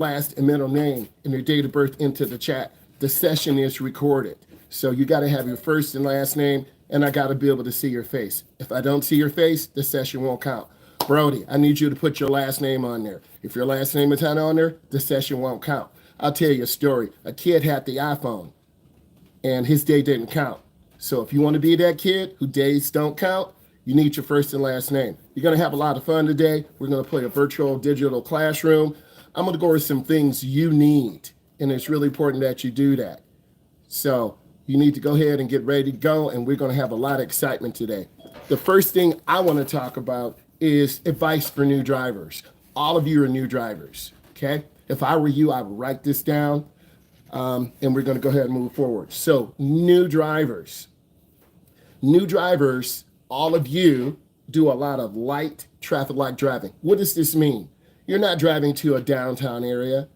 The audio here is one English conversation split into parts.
last and middle name and your date of birth into the chat. The session is recorded. So you got to have your first and last name, and I got to be able to see your face. If I don't see your face, the session won't count. Brody, I need you to put your last name on there. If your last name is not on there, the session won't count. I'll tell you a story. A kid had the iPhone, and his day didn't count. So if you want to be that kid who days don't count, you need your first and last name. You're going to have a lot of fun today. We're going to play a virtual digital classroom. I'm going to go over some things you need, and it's really important that you do that. So you need to go ahead and get ready to go, and we're going to have a lot of excitement today. The first thing I want to talk about is advice for new drivers. All of you are new drivers, okay? If I were you, I would write this down, and we're going to go ahead and move forward. So new drivers, all of you do a lot of light traffic light driving. What does this mean? You're not driving to a downtown area.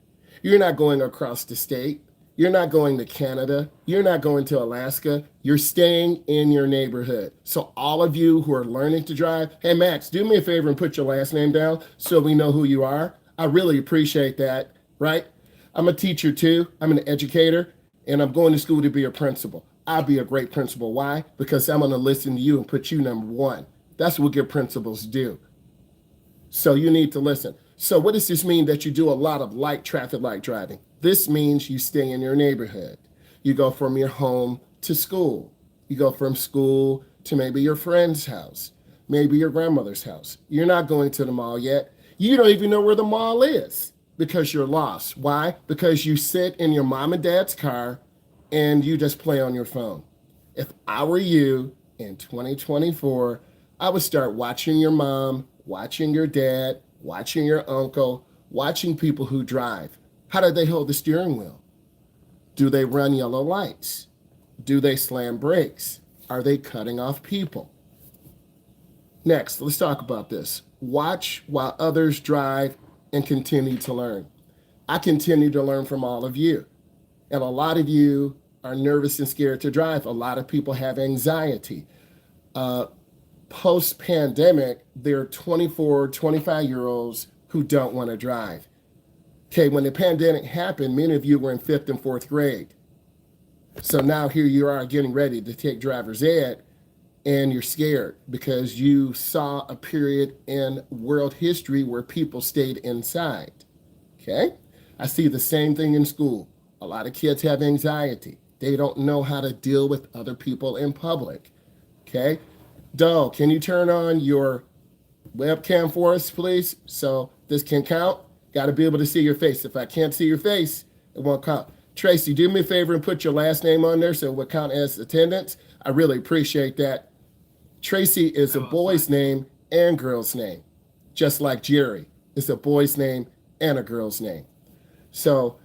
You're not going across the state. You're not going to Canada. You're not going to Alaska. You're staying in your neighborhood. So all of you who are learning to drive, hey, Max, do me a favor and put your last name down so we know who you are. I really appreciate that, right? I'm a teacher too. I'm an educator, and I'm going to school to be a principal. I'll be a great principal. Why? Because I'm going to listen to you and put you number one. That's what good principals do. So you need to listen. So what does this mean that you do a lot of light traffic light driving? This means you stay in your neighborhood. You go from your home to school. You go from school to maybe your friend's house, maybe your grandmother's house. You're not going to the mall yet. You don't even know where the mall is because you're lost. Why? Because you sit in your mom and dad's car and you just play on your phone. If I were you in 2024, I would start watching your mom, watching your dad, watching your uncle, watching people who drive. How do they hold the steering wheel? Do they run yellow lights? Do they slam brakes? Are they cutting off people? Next, let's talk about this. Watch while others drive and continue to learn. I continue to learn from all of you. And a lot of you are nervous and scared to drive. A lot of people have anxiety. Post-pandemic, there are 24, 25-year-olds who don't want to drive. Okay, when the pandemic happened, many of you were in 5th and 4th grade. So now here you are getting ready to take driver's ed, and you're scared because you saw a period in world history where people stayed inside. Okay? I see the same thing in school. A lot of kids have anxiety. They don't know how to deal with other people in public. Okay? Doe, can you turn on your webcam for us, please? So this can count. Got to be able to see your face. If I can't see your face, it won't count. Tracy, do me a favor and put your last name on there so it will count as attendance. I really appreciate that. Tracy is a boy's name and girl's name, just like Jerry is a boy's name and a girl's name. So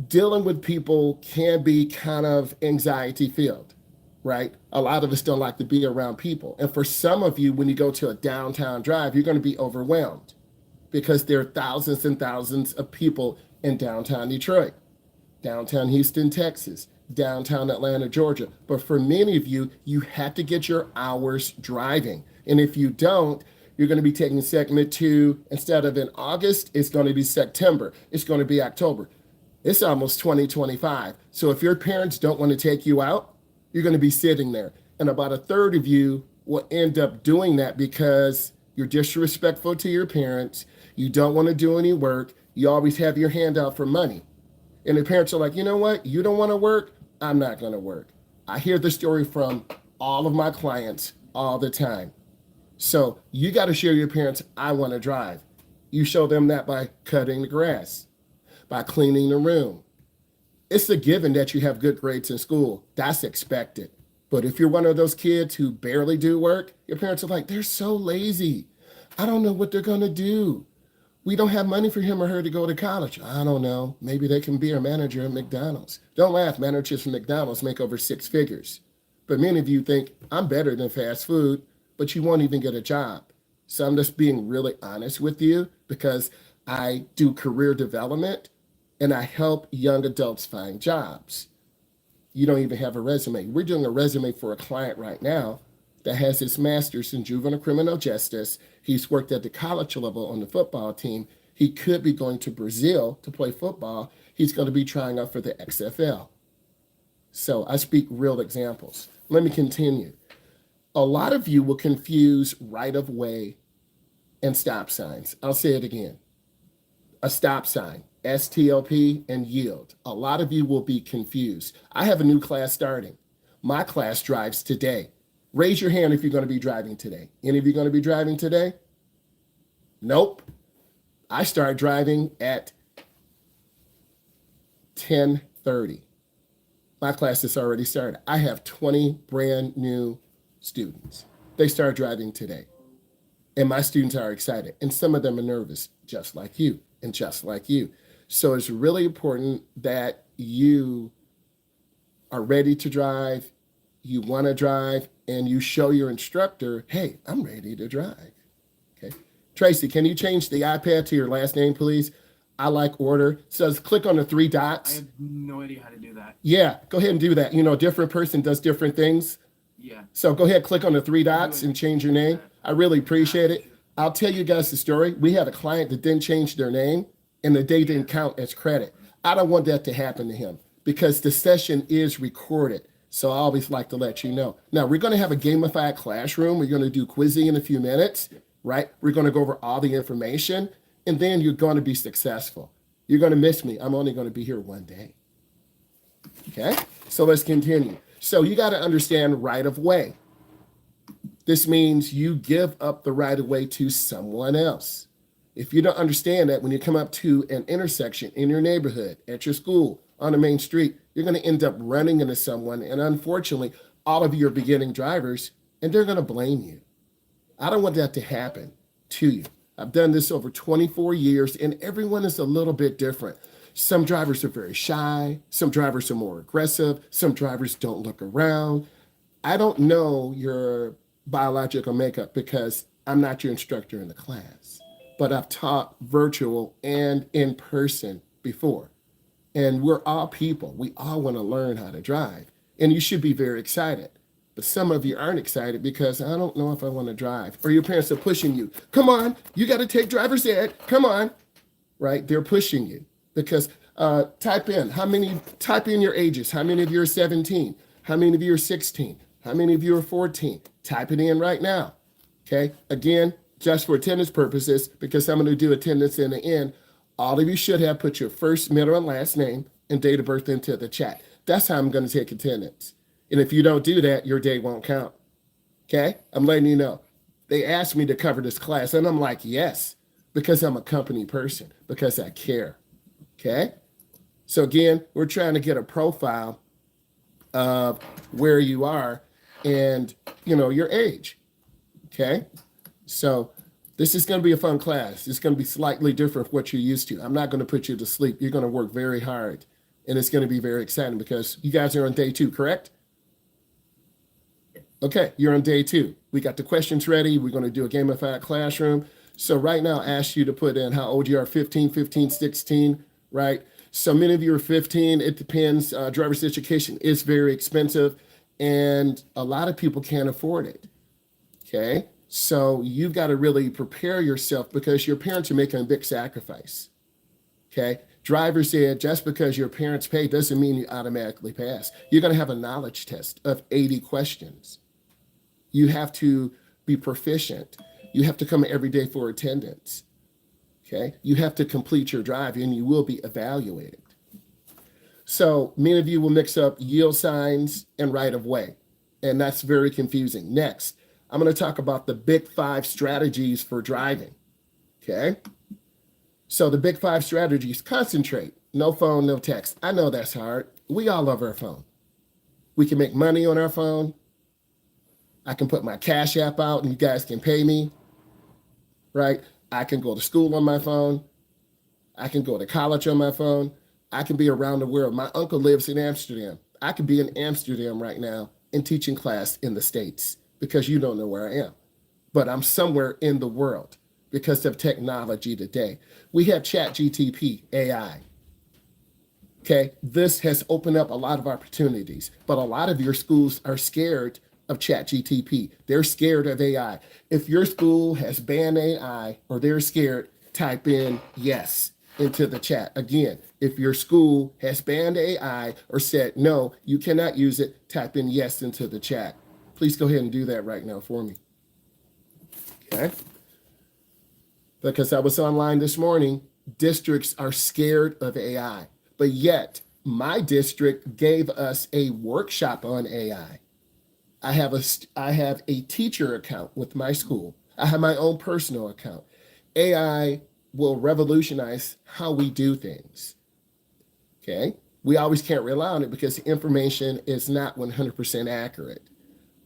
dealing with people can be kind of anxiety filled, right? A lot of us don't like to be around people. And for some of you, when you go to a downtown drive, you're going to be overwhelmed because there are thousands and thousands of people in downtown Detroit, downtown Houston, Texas, downtown Atlanta, Georgia. But for many of you, you have to get your hours driving. And if you don't, you're going to be taking segment 2. Instead of in August, it's going to be September. It's going to be October. It's almost 2025. So if your parents don't want to take you out, you're going to be sitting there. And about a third of you will end up doing that because you're disrespectful to your parents. You don't want to do any work. You always have your hand out for money. And the parents are like, you know what? You don't want to work? I'm not going to work. I hear the story from all of my clients all the time. So you got to show your parents, I want to drive. You show them that by cutting the grass, by cleaning the room. It's a given that you have good grades in school. That's expected. But if you're one of those kids who barely do work, your parents are like, they're so lazy. I don't know what they're going to do. We don't have money for him or her to go to college. I don't know. Maybe they can be a manager at McDonald's. Don't laugh. Managers from McDonald's make over 6 figures. But many of you think, I'm better than fast food, but you won't even get a job. So I'm just being really honest with you because I do career development and I help young adults find jobs. You don't even have a resume. We're doing a resume for a client right now that has his master's in juvenile criminal justice. He's worked at the college level on the football team, He could be going to Brazil to play football. He's going to be trying out for the XFL. So I speak real examples. Let me continue. A lot of you will confuse right of way and stop signs. I'll say it again. A stop sign, STLP, and yield. A lot of you will be confused. I have a new class starting. My class drives today. Raise your hand if you're going to be driving today. Any of you going to be driving today? Nope. I start driving at 10:30. My class has already started. I have 20 brand new students. They start driving today. And my students are excited. And some of them are nervous, just like you and just like you. So it's really important that you are ready to drive, you want to drive, and you show your instructor, hey, I'm ready to drive. Okay. Tracy, can you change the iPad to your last name, please? I like order. So click on the three dots. I have no idea how to do that. Yeah, go ahead and do that. You know, different person does different things. Yeah. So go ahead, click on the three dots and change your name. I really appreciate it. I'll tell you guys the story. We had a client that didn't change their name and the day didn't count as credit. I don't want that to happen to him because the session is recorded. So I always like to let you know. Now, we're going to have a gamified classroom. We're going to do quizzing in a few minutes, right? We're going to go over all the information, and then you're going to be successful. You're going to miss me. I'm only going to be here one day. Okay? So let's continue. So you got to understand right of way. This means you give up the right of way to someone else. If you don't understand that, when you come up to an intersection in your neighborhood, at your school, on the main street, you're going to end up running into someone. And unfortunately, all of you are beginning drivers, and they're going to blame you. I don't want that to happen to you. I've done this over 24 years, and everyone is a little bit different. Some drivers are very shy. Some drivers are more aggressive. Some drivers don't look around. I don't know your biological makeup because I'm not your instructor in the class, but I've taught virtual and in person before. And we're all people. We all want to learn how to drive. And you should be very excited. But some of you aren't excited because I don't know if I want to drive. Or your parents are pushing you. Come on, you got to take driver's ed. Come on. Right? They're pushing you. Because type in your ages. How many of you are 17? How many of you are 16? How many of you are 14? Type it in right now. Okay? Again, just for attendance purposes, because I'm going to do attendance in the end, all of you should have put your first, middle, and last name and date of birth into the chat. That's how I'm going to take attendance. And if you don't do that, your day won't count. Okay? I'm letting you know. They asked me to cover this class, and I'm like, yes, because I'm a company person, because I care. Okay? So again, we're trying to get a profile of where you are and, your age. Okay? So this is going to be a fun class. It's going to be slightly different from what you're used to. I'm not going to put you to sleep. You're going to work very hard, and it's going to be very exciting because you guys are on day 2, correct? Okay, you're on day 2. We got the questions ready. We're going to do a gamified classroom. So right now, I ask you to put in how old you are, 15, 16, right? So many of you are 15. It depends. Driver's education is very expensive, and a lot of people can't afford it, okay? So you've got to really prepare yourself because your parents are making a big sacrifice, okay? Driver's ed, just because your parents pay doesn't mean you automatically pass. You're going to have a knowledge test of 80 questions. You have to be proficient. You have to come every day for attendance, okay? You have to complete your drive, and you will be evaluated. So many of you will mix up yield signs and right of way, and that's very confusing. Next, I'm going to talk about the big 5 strategies for driving, okay? So the big 5 strategies: concentrate, no phone, no text. I know that's hard. We all love our phone. We can make money on our phone. I can put my Cash App out and you guys can pay me, right? I can go to school on my phone. I can go to college on my phone. I can be around the world. My uncle lives in Amsterdam. I could be in Amsterdam right now and teaching class in the States because you don't know where I am. But I'm somewhere in the world because of technology today. We have ChatGTP, AI. Okay, this has opened up a lot of opportunities, but a lot of your schools are scared of ChatGTP. They're scared of AI. If your school has banned AI or they're scared, type in yes into the chat. Again, if your school has banned AI or said no, you cannot use it, type in yes into the chat. Please go ahead and do that right now for me. Okay? Because I was online this morning, districts are scared of AI, but yet my district gave us a workshop on AI. I have a teacher account with my school. I have my own personal account. AI will revolutionize how we do things. Okay? We always can't rely on it because the information is not 100% accurate,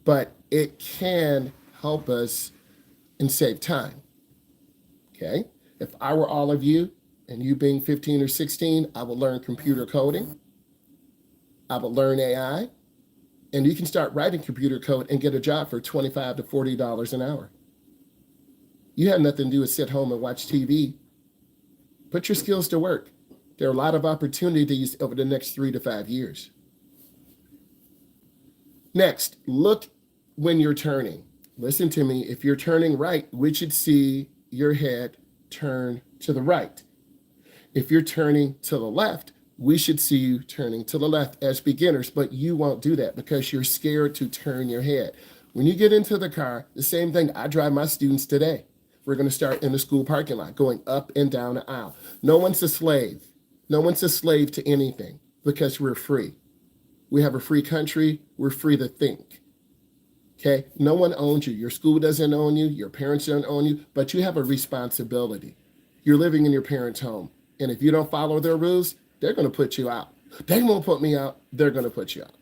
but it can help us and save time. Okay? If I were all of you and you being 15 or 16, I would learn computer coding. I would learn AI. And you can start writing computer code and get a job for $25 to $40 an hour. You have nothing to do but sit home and watch TV. Put your skills to work. There are a lot of opportunities over the next 3 to 5 years. Next, look when you're turning. Listen to me. If you're turning right, we should see your head turn to the right. If you're turning to the left, we should see you turning to the left as beginners, but you won't do that because you're scared to turn your head. When you get into the car, the same thing I drive my students today. We're going to start in the school parking lot, going up and down the aisle. No one's a slave. No one's a slave to anything because we're free. We have a free country. We're free to think. Okay? No one owns you. Your school doesn't own you. Your parents don't own you, but you have a responsibility. You're living in your parents' home. And if you don't follow their rules, they're going to put you out. They won't put me out. They're going to put you out.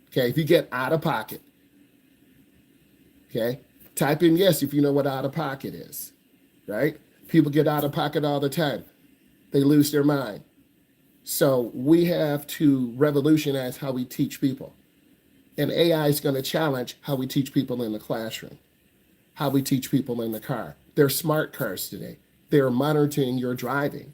Okay? If you get out of pocket. Okay? Type in yes if you know what out of pocket is. Right? People get out of pocket all the time. They lose their mind. So we have to revolutionize how we teach people. And AI is going to challenge how we teach people in the classroom, how we teach people in the car. They're smart cars today. They're monitoring your driving.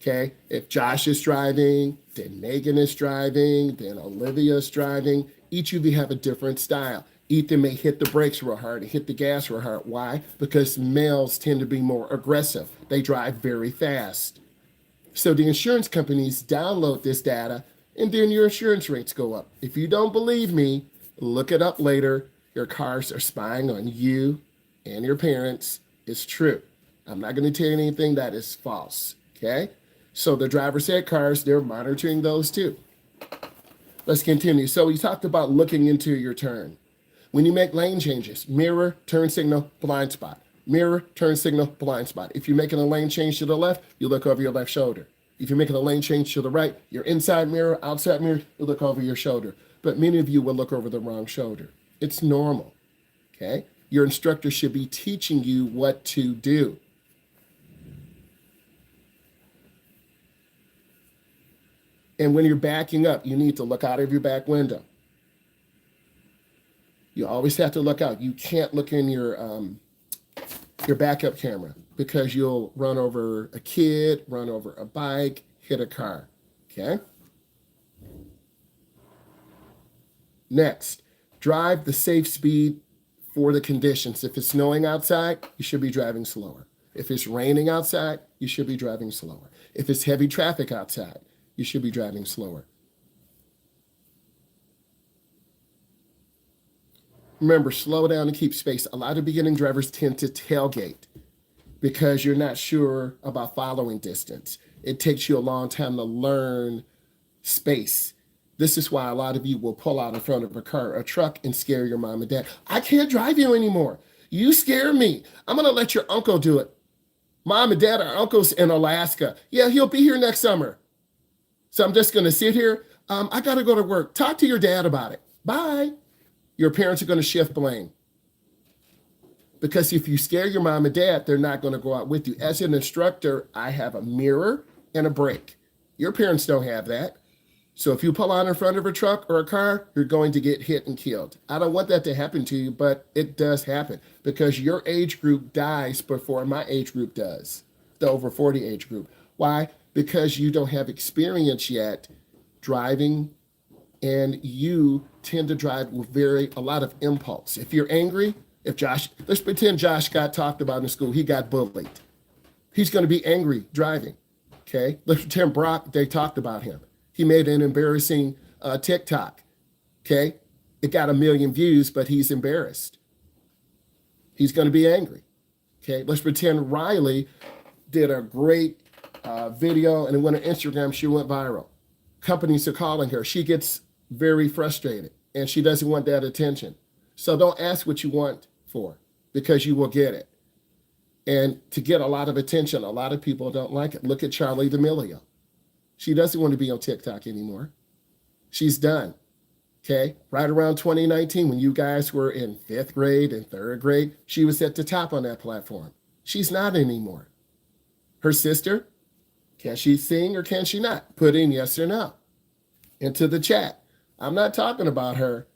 Okay? If Josh is driving, then Megan is driving, then Olivia's driving. Each of you have a different style. Ethan may hit the brakes real hard and hit the gas real hard. Why? Because males tend to be more aggressive. They drive very fast. So the insurance companies download this data and then your insurance rates go up. If you don't believe me, look it up later. Your cars are spying on you and your parents. It's true. I'm not going to tell you anything that is false. Okay? So the driver's ed cars, they're monitoring those too. Let's continue. So we talked about looking into your turn. When you make lane changes, mirror, turn signal, blind spot. Mirror, turn signal, blind spot. If you're making a lane change to the left, you look over your left shoulder. If you're making a lane change to the right, your inside mirror, outside mirror, you look over your shoulder. But many of you will look over the wrong shoulder. It's normal, okay? Your instructor should be teaching you what to do. And when you're backing up, you need to look out of your back window. You always have to look out. You can't look in your backup camera because you'll run over a kid, run over a bike, hit a car, okay? Next, drive the safe speed for the conditions. If it's snowing outside, you should be driving slower. If it's raining outside, you should be driving slower. If it's heavy traffic outside, you should be driving slower. Remember, slow down and keep space. A lot of beginning drivers tend to tailgate because you're not sure about following distance. It takes you a long time to learn space. This is why a lot of you will pull out in front of a car or a truck and scare your mom and dad. I can't drive you anymore. You scare me. I'm going to let your uncle do it. Mom and dad, our uncle's in Alaska. Yeah, he'll be here next summer. So I'm just going to sit here. I got to go to work. Talk to your dad about it. Bye. Your parents are going to shift blame. Because if you scare your mom and dad, they're not going to go out with you. As an instructor, I have a mirror and a brake. Your parents don't have that. So if you pull out in front of a truck or a car, you're going to get hit and killed. I don't want that to happen to you, but it does happen because your age group dies before my age group does, the over 40 age group. Why? Because you don't have experience yet driving, and you tend to drive with a lot of impulse. If you're angry, let's pretend Josh got talked about in school, he got bullied. He's going to be angry driving. Okay. Let's pretend Brock, they talked about him. He made an embarrassing TikTok. Okay. It got 1 million views, but he's embarrassed. He's going to be angry. Okay. Let's pretend Riley did a great video and it went on Instagram. She went viral. Companies are calling her. She gets very frustrated and she doesn't want that attention. So don't ask what you want for because you will get it. And to get a lot of attention, a lot of people don't like it. Look at Charlie D'Amelio. She doesn't want to be on TikTok anymore. She's done. Okay. Right around 2019, when you guys were in 5th grade and 3rd grade, she was at the top on that platform. She's not anymore. Her sister, can she sing or can she not? Put in yes or no into the chat. I'm not talking about her,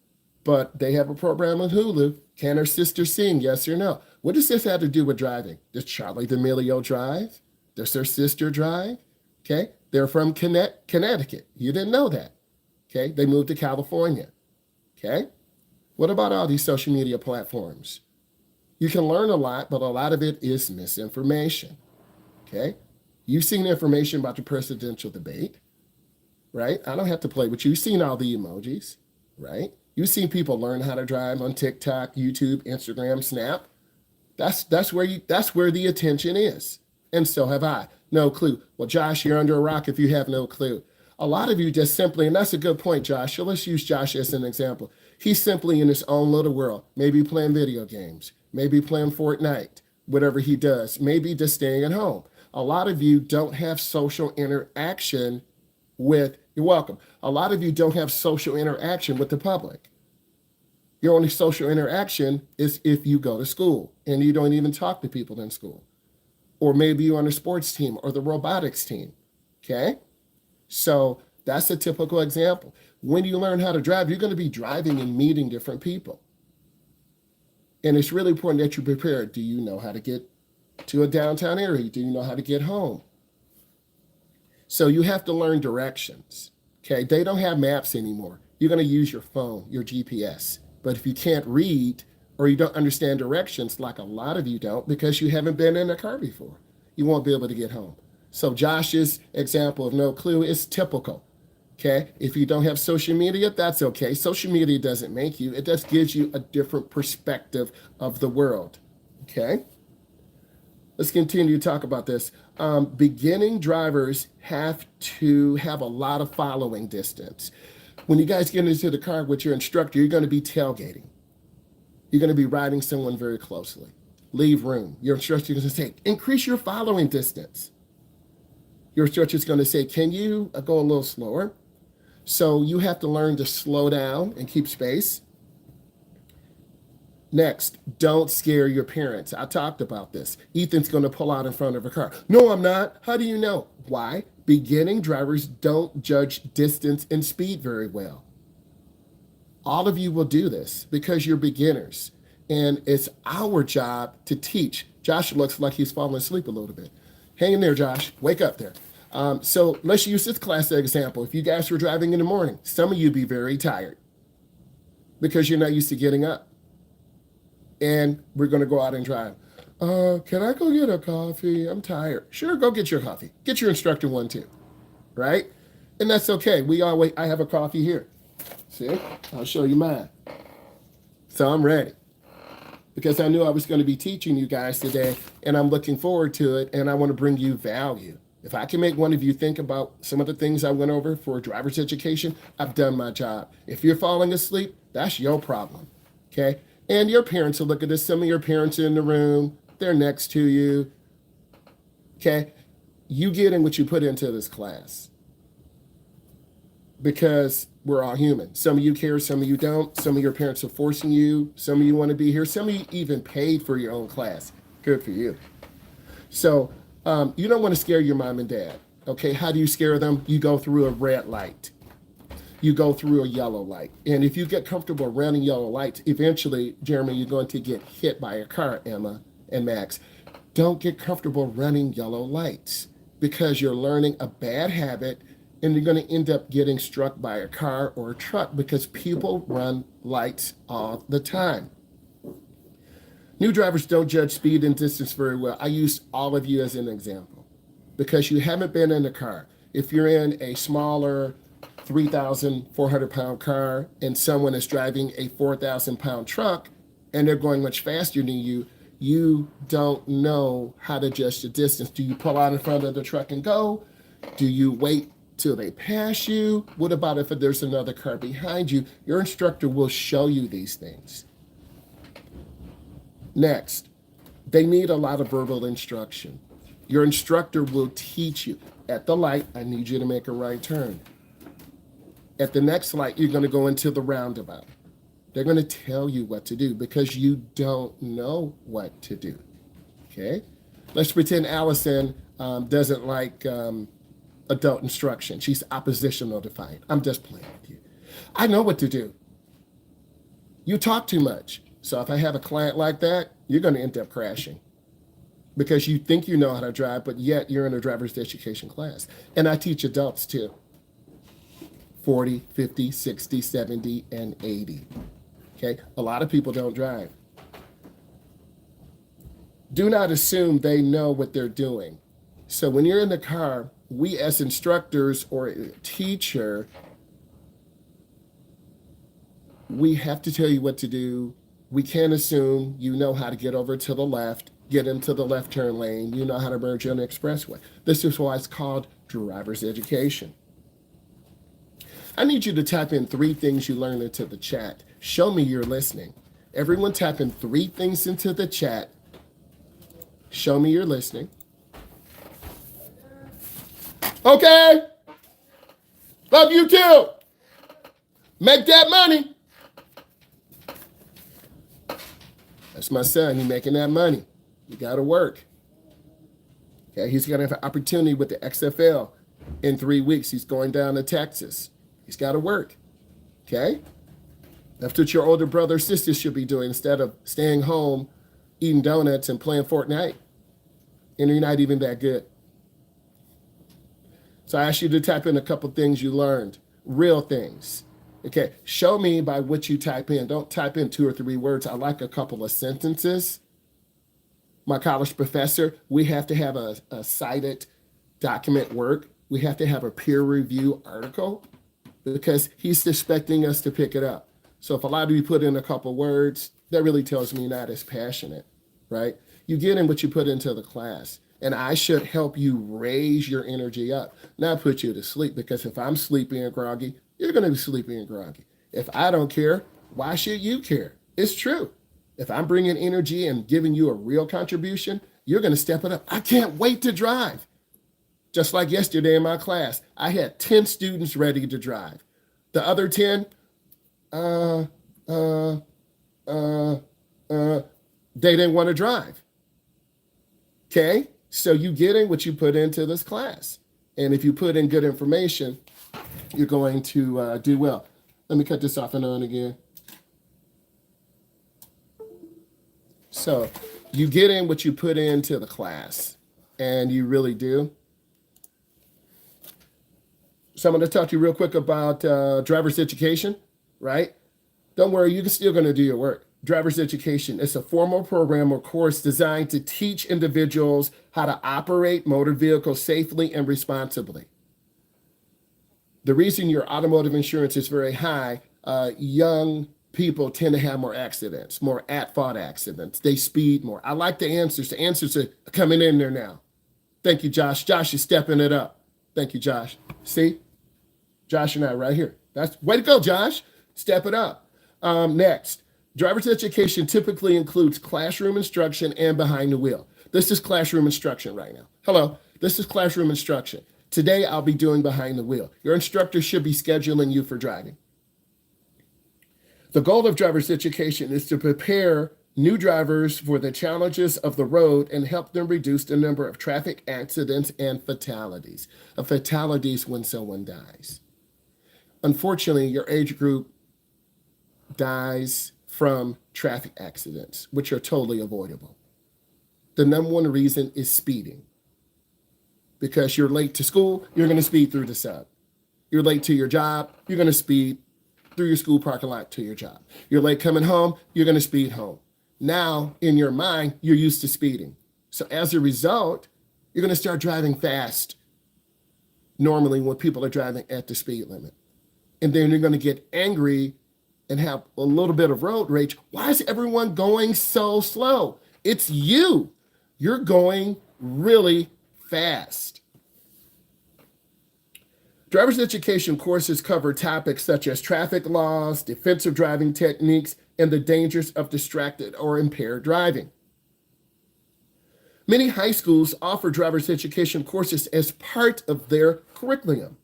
but they have a program on Hulu. Can her sister sing, yes or no? What does this have to do with driving? Does Charlie D'Amelio drive? Does her sister drive? Okay. They're from Connecticut. You didn't know that. Okay. They moved to California. Okay. What about all these social media platforms? You can learn a lot, but a lot of it is misinformation. Okay. You've seen information about the presidential debate, right? I don't have to play with you. You've seen all the emojis, right? You've seen people learn how to drive on TikTok, YouTube, Instagram, Snap. That's where the attention is. And so have I. No clue. Well, Josh, you're under a rock if you have no clue. A lot of you just simply, and that's a good point, Josh. So let's use Josh as an example. He's simply in his own little world, maybe playing video games, maybe playing Fortnite, whatever he does, maybe just staying at home. A lot of you don't have social interaction with, you're welcome. A lot of you don't have social interaction with the public. Your only social interaction is if you go to school and you don't even talk to people in school. Or maybe you're on a sports team or the robotics team. Okay? So that's a typical example. When you learn how to drive, you're going to be driving and meeting different people. And it's really important that you prepare. Do you know how to get to a downtown area? Do you know how to get home? So you have to learn directions. Okay? They don't have maps anymore. You're going to use your phone, your GPS. But if you can't read or you don't understand directions, like a lot of you don't, because you haven't been in a car before, you won't be able to get home. So Josh's example of no clue is typical. Okay. If you don't have social media, that's okay. Social media doesn't make you. It just gives you a different perspective of the world. Okay. Let's continue to talk about this. Beginning drivers have to have a lot of following distance. When you guys get into the car with your instructor, you're going to be tailgating. You're going to be riding someone very closely. Leave room. Your instructor is going to say, increase your following distance. Your instructor is going to say, can you go a little slower? So you have to learn to slow down and keep space. Next, don't scare your parents. I talked about this. Ethan's going to pull out in front of a car. No, I'm not. How do you know? Why? Beginning drivers don't judge distance and speed very well. All of you will do this because you're beginners. And it's our job to teach. Josh looks like he's falling asleep a little bit. Hang in there, Josh. Wake up there. So let's use this class example. If you guys were driving in the morning, some of you be very tired because you're not used to getting up. And we're going to go out and drive. Can I go get a coffee? I'm tired. Sure, go get your coffee. Get your instructor one too, right? And that's okay. I have a coffee here. See, I'll show you mine. So I'm ready because I knew I was going to be teaching you guys today and I'm looking forward to it and I want to bring you value. If I can make one of you think about some of the things I went over for driver's education, I've done my job. If you're falling asleep, that's your problem, okay? And your parents will look at this. Some of your parents are in the room. They're next to you. Okay? You get in what you put into this class. Because we're all human. Some of you care, some of you don't. Some of your parents are forcing you. Some of you want to be here. Some of you even paid for your own class. Good for you. So you don't want to scare your mom and dad. Okay? How do you scare them? You go through a red light. You go through a yellow light. And if you get comfortable running yellow lights, eventually, Jeremy, you're going to get hit by a car, Emma and Max. Don't get comfortable running yellow lights because you're learning a bad habit and you're going to end up getting struck by a car or a truck because people run lights all the time. New drivers don't judge speed and distance very well. I use all of you as an example because you haven't been in a car. If you're in a smaller 3,400 pound car and someone is driving a 4,000 pound truck and they're going much faster than you, you don't know how to judge the distance. Do you pull out in front of the truck and go? Do you wait till they pass you? What about if there's another car behind you? Your instructor will show you these things. Next, they need a lot of verbal instruction. Your instructor will teach you. At the light, I need you to make a right turn. At the next light, you're going to go into the roundabout. They're going to tell you what to do because you don't know what to do. Okay? Let's pretend Allison doesn't like adult instruction. She's oppositional defiant. I'm just playing with you. I know what to do. You talk too much. So if I have a client like that, you're going to end up crashing because you think you know how to drive, but yet you're in a driver's education class. And I teach adults too. 40, 50, 60, 70, and 80. Okay? A lot of people don't drive. Do not assume they know what they're doing. So when you're in the car, we as instructors or a teacher, we have to tell you what to do. We can't assume you know how to get over to the left, get into the left turn lane, you know how to merge on the expressway. This is why it's called driver's education. I need you to type in 3 things you learned into the chat. Show me you're listening. Everyone type in 3 things into the chat. Show me you're listening. Okay. Love you too. Make that money. That's my son. He's making that money. You got to work. Okay, he's going to have an opportunity with the XFL in 3 weeks. He's going down to Texas. He's got to work. Okay? That's what your older brother or sister should be doing instead of staying home, eating donuts, and playing Fortnite. And you're not even that good. So I asked you to type in a couple things you learned, real things. Okay, show me by what you type in. Don't type in 2 or 3 words. I like a couple of sentences. My college professor, we have to have a cited document work. We have to have a peer review article because he's expecting us to pick it up. So if a lot of you put in a couple words, that really tells me you're not as passionate, right? You get in what you put into the class. And I should help you raise your energy up, not put you to sleep. Because if I'm sleepy and groggy, you're going to be sleepy and groggy. If I don't care, why should you care? It's true. If I'm bringing energy and giving you a real contribution, you're going to step it up. I can't wait to drive. Just like yesterday in my class, I had 10 students ready to drive. The other 10, they didn't want to drive. Okay? So you getting what you put into this class. And if you put in good information, you're going to do well. Let me cut this off and on again. So you get in what you put into the class, and you really do. So I'm going to talk to you real quick about driver's education, right? Don't worry, you're still going to do your work. Driver's education is a formal program or course designed to teach individuals how to operate motor vehicles safely and responsibly. The reason your automotive insurance is very high, young people tend to have more accidents, more at-fault accidents. They speed more. I like the answers. The answers are coming in there now. Thank you, Josh. Josh is stepping it up. Thank you, Josh. See? Josh and I right here. That's way to go, Josh. Step it up. Next. Driver's education typically includes classroom instruction and behind the wheel. This is classroom instruction right now. Hello, this is classroom instruction. Today, I'll be doing behind the wheel. Your instructor should be scheduling you for driving. The goal of driver's education is to prepare new drivers for the challenges of the road and help them reduce the number of traffic accidents and fatalities. A fatality is when someone dies. Unfortunately, your age group dies from traffic accidents, which are totally avoidable. The number one reason is speeding. Because you're late to school, you're going to speed through the sub. You're late to your job, you're going to speed through your school parking lot to your job. You're late coming home, you're going to speed home. Now, in your mind, you're used to speeding. So as a result, you're going to start driving fast normally when people are driving at the speed limit. And then you're going to get angry and have a little bit of road rage. Why is everyone going so slow? It's you. You're going really fast. Driver's education courses cover topics such as traffic laws, defensive driving techniques, and the dangers of distracted or impaired driving. Many high schools offer driver's education courses as part of their curriculum,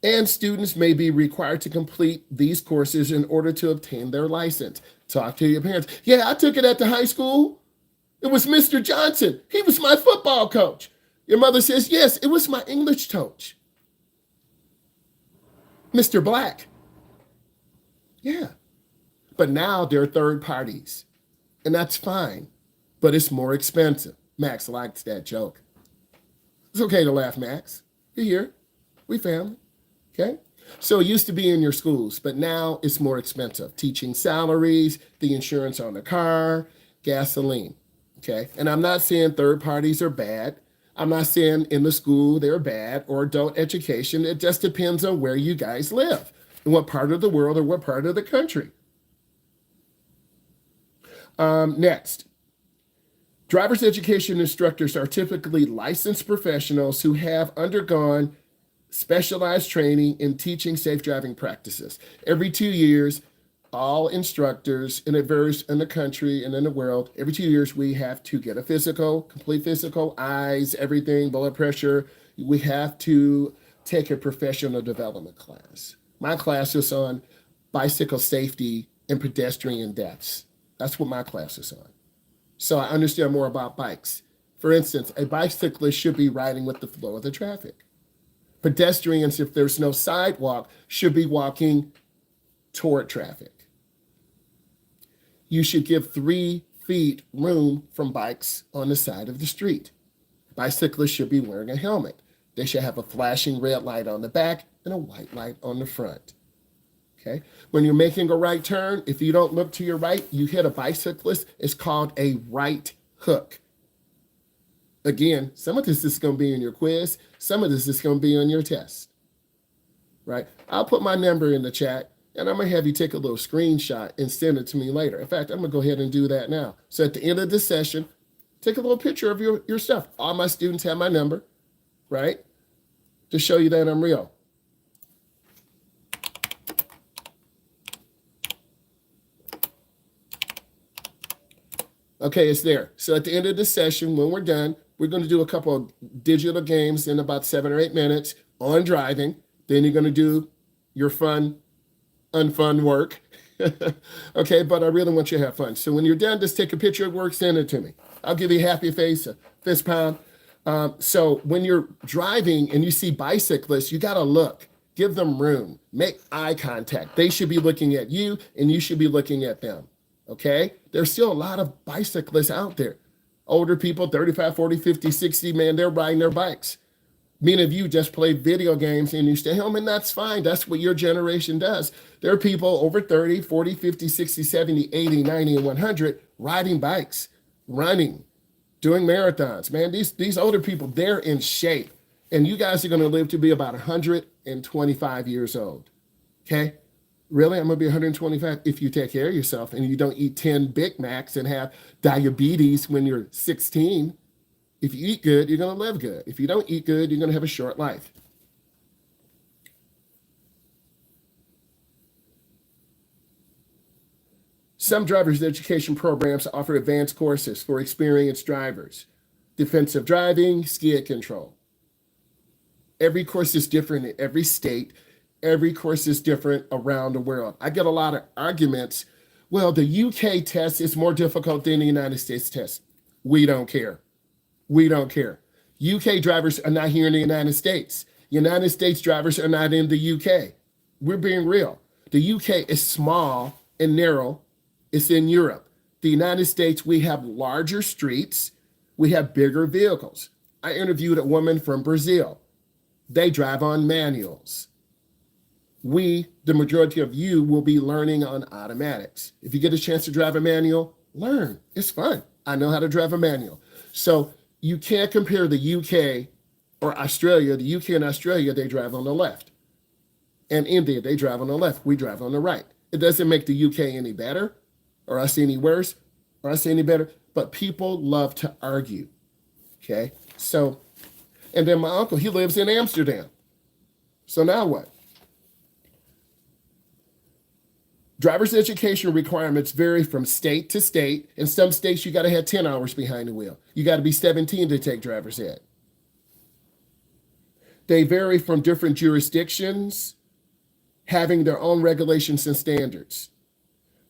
and students may be required to complete these courses in order to obtain their license. Talk to your parents. Yeah, I took it at the high school. It was Mr. Johnson. He was my football coach. Your mother says, yes, it was my English coach. Mr. Black. Yeah. But now they're third parties, and that's fine, but it's more expensive. Max likes that joke. It's okay to laugh, Max. You're here. We family. Okay? So it used to be in your schools, but now it's more expensive. Teaching salaries, the insurance on the car, gasoline. Okay? And I'm not saying third parties are bad. I'm not saying in the school they're bad or adult education. It just depends on where you guys live and what part of the world or what part of the country. Next, driver's education instructors are typically licensed professionals who have undergone specialized training in teaching safe driving practices. Every 2 years, all instructors, and it varies in the country and in the world, every 2 years we have to get a physical, complete physical, eyes, everything, blood pressure. We have to take a professional development class. My class is on bicycle safety and pedestrian deaths. That's what my class is on. So I understand more about bikes. For instance, a bicyclist should be riding with the flow of the traffic. Pedestrians, if there's no sidewalk, should be walking toward traffic. You should give 3 feet room from bikes on the side of the street. Bicyclists should be wearing a helmet. They should have a flashing red light on the back and a white light on the front. Okay. When you're making a right turn, if you don't look to your right, you hit a bicyclist. It's called a right hook. Again, some of this is going to be in your quiz. Some of this is going to be on your test. Right? I'll put my number in the chat, and I'm going to have you take a little screenshot and send it to me later. In fact, I'm going to go ahead and do that now. So at the end of this session, take a little picture of your stuff. All my students have my number, right? To show you that I'm real. Okay, it's there. So at the end of the session, when we're done, we're going to do a couple of digital games in about 7 or 8 minutes on driving. Then you're going to do your fun, unfun work. Okay, but I really want you to have fun. So when you're done, just take a picture of work, send it to me. I'll give you a happy face, a fist pound. So when you're driving and you see bicyclists, you got to look. Give them room. Make eye contact. They should be looking at you, and you should be looking at them. Okay? There's still a lot of bicyclists out there. Older people, 35, 40, 50, 60, man, they're riding their bikes. Many of you just play video games and you stay home, and that's fine. That's what your generation does. There are people over 30, 40, 50, 60, 70, 80, 90, and 100 riding bikes, running, doing marathons. Man, these older people, they're in shape. And you guys are going to live to be about 125 years old. Okay? Really? I'm going to be 125 if you take care of yourself and you don't eat 10 Big Macs and have diabetes when you're 16. If you eat good, you're going to live good. If you don't eat good, you're going to have a short life. Some driver's education programs offer advanced courses for experienced drivers. Defensive driving, skid control. Every course is different in every state. Every course is different around the world. I get a lot of arguments. Well, the UK test is more difficult than the United States test. We don't care. We don't care. UK drivers are not here in the United States. United States drivers are not in the UK. We're being real. The UK is small and narrow. It's in Europe. The United States, we have larger streets. We have bigger vehicles. I interviewed a woman from Brazil. They drive on manuals. We, the majority of you, will be learning on automatics. If you get a chance to drive a manual, Learn. It's fun. I know how to drive a manual. So you can't compare the UK or Australia. The UK and Australia, they drive on the left. And India, they drive on the left. We drive on the right. It doesn't make the UK any better or us any worse or us any better, but people love to argue. Okay? So, and then my uncle, he lives in Amsterdam. So now what? Driver's education requirements vary from state to state. In some states, you got to have 10 hours behind the wheel. You got to be 17 to take driver's ed. They vary from different jurisdictions, having their own regulations and standards.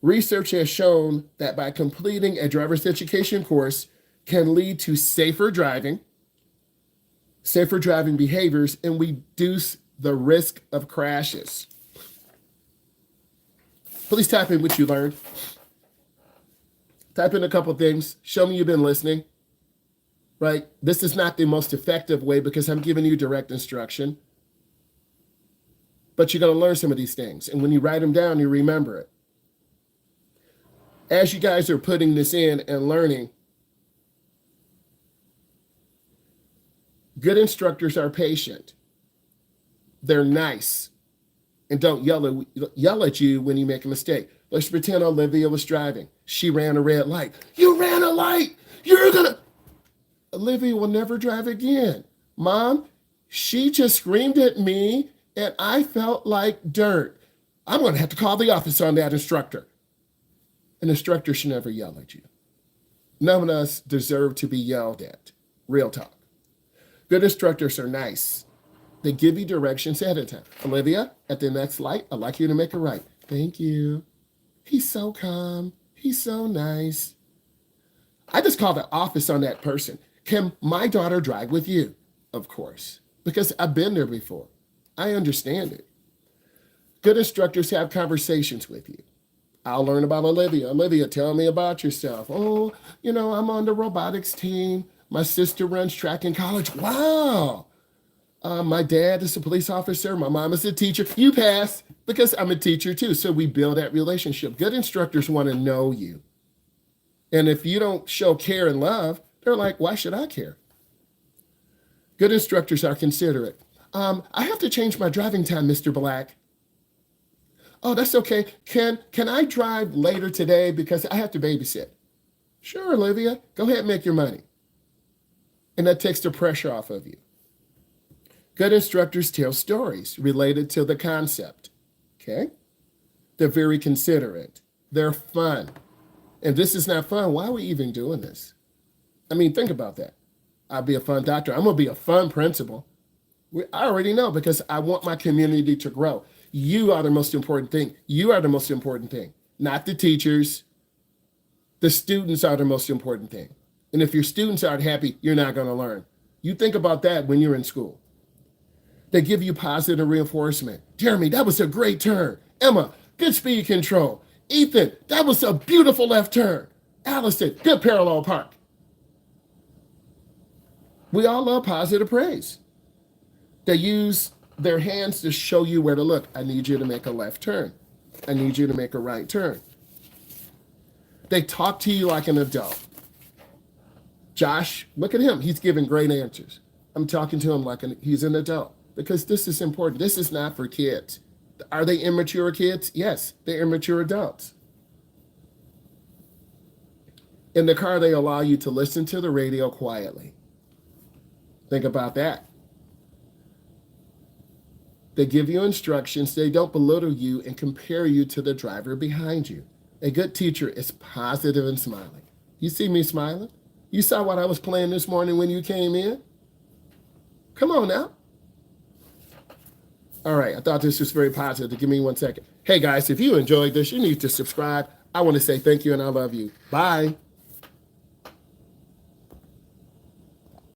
Research has shown that by completing a driver's education course can lead to safer driving behaviors, and reduce the risk of crashes. Please type in what you learned. Type in a couple things. Show me you've been listening. Right? This is not the most effective way because I'm giving you direct instruction. But you're going to learn some of these things. And when you write them down, you remember it. As you guys are putting this in and learning, good instructors are patient. They're nice. And don't yell at you when you make a mistake. Let's pretend Olivia was driving. She ran a red light. You ran a light. You're going to... Olivia will never drive again. Mom, she just screamed at me and I felt like dirt. I'm going to have to call the office on that instructor. An instructor should never yell at you. None of us deserve to be yelled at. Real talk. Good instructors are nice. They give you directions ahead of time. Olivia, at the next light, I'd like you to make a right. Thank you. He's so calm. He's so nice. I just call the office on that person. Can my daughter drive with you? Of course, because I've been there before. I understand it. Good instructors have conversations with you. I'll learn about Olivia. Olivia, tell me about yourself. Oh, I'm on the robotics team. My sister runs track in college. Wow. My dad is a police officer. My mom is a teacher. You pass because I'm a teacher too. So we build that relationship. Good instructors want to know you. And if you don't show care and love, they're like, why should I care? Good instructors are considerate. I have to change my driving time, Mr. Black. Oh, that's okay. Can I drive later today because I have to babysit? Sure, Olivia. Go ahead and make your money. And that takes the pressure off of you. Good instructors tell stories related to the concept. Okay? They're very considerate. They're fun. And this is not fun. Why are we even doing this? I mean, think about that. I'll be a fun doctor. I'm going to be a fun principal. I already know because I want my community to grow. You are the most important thing. You are the most important thing, not the teachers. The students are the most important thing. And if your students aren't happy, you're not going to learn. You think about that when you're in school. They give you positive reinforcement. Jeremy, that was a great turn. Emma, good speed control. Ethan, that was a beautiful left turn. Allison, good parallel park. We all love positive praise. They use their hands to show you where to look. I need you to make a left turn. I need you to make a right turn. They talk to you like an adult. Josh, look at him. He's giving great answers. I'm talking to him like he's an adult because this is important. This is not for kids. Are they immature kids? Yes, they're immature adults. In the car, they allow you to listen to the radio quietly. Think about that. They give you instructions. They don't belittle you and compare you to the driver behind you. A good teacher is positive and smiling. You see me smiling? You saw what I was playing this morning when you came in? Come on now. All right, I thought this was very positive. Give me 1 second. Hey guys, if you enjoyed this, you need to subscribe. I want to say thank you and I love you. Bye.